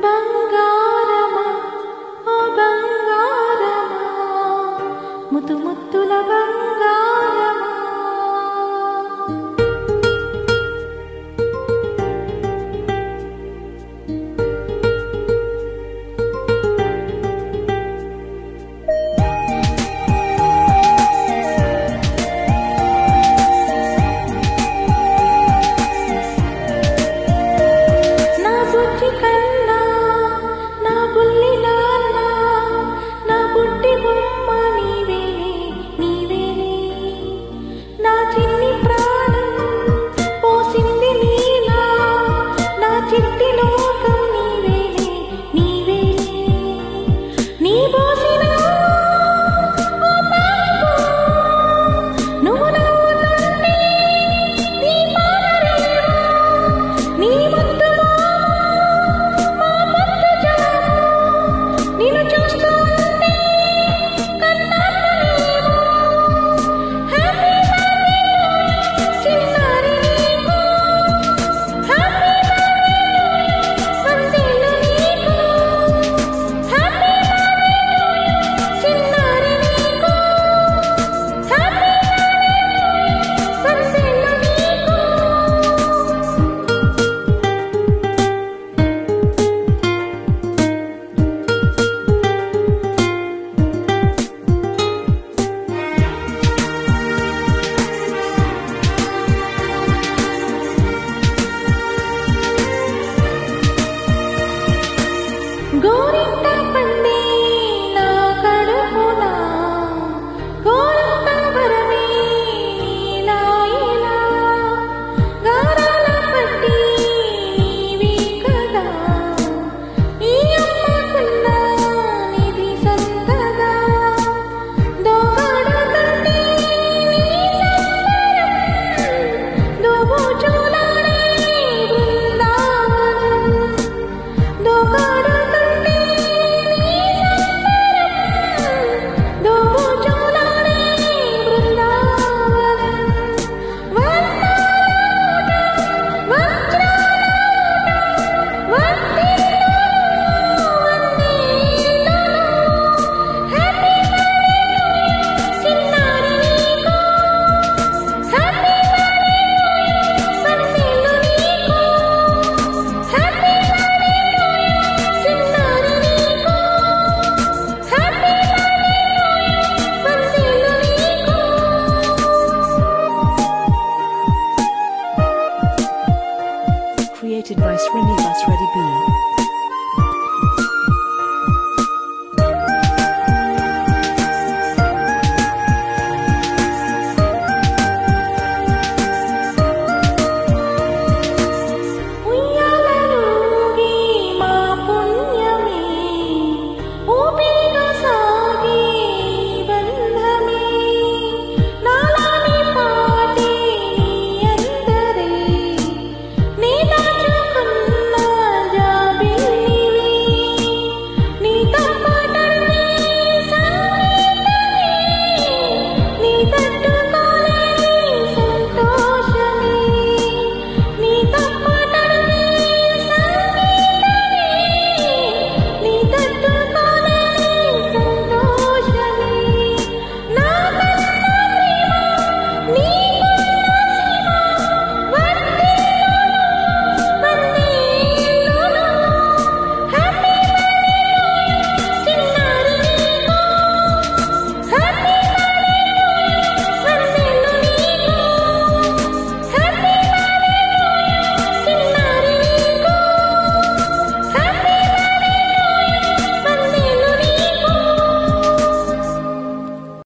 బంగారమా ఓ బంగారమా ముతు ముత్తుల బంగారమా నా బుజ్జి కన్నా నా బుల్లి నాన్న నా బుడ్డి బొమ్మ నీవేనే నీవేనే నా చిన్ని ప్రాణం పోసింది నీలా నా చిట్టి లోకం నీవేనే నీవేనే నీ పోసిన ఓ పాప నువ్వు నవ్వుతుంటే నీ పాదరేమో నీ ముద్దు మా ముద్దు జాము నిన్ను చూస్తూ ఉంటే కన్నాళ్ళేమో హ్యాపీ బర్త్డే చిన్నారి నీకు హ్యాపీ బర్త్డే వందేళ్ళు నీకు హ్యాపీ బర్త్డే చిన్నారి నీకు హ్యాపీ బర్త్డే వందేళ్ళు నీకు గోరింట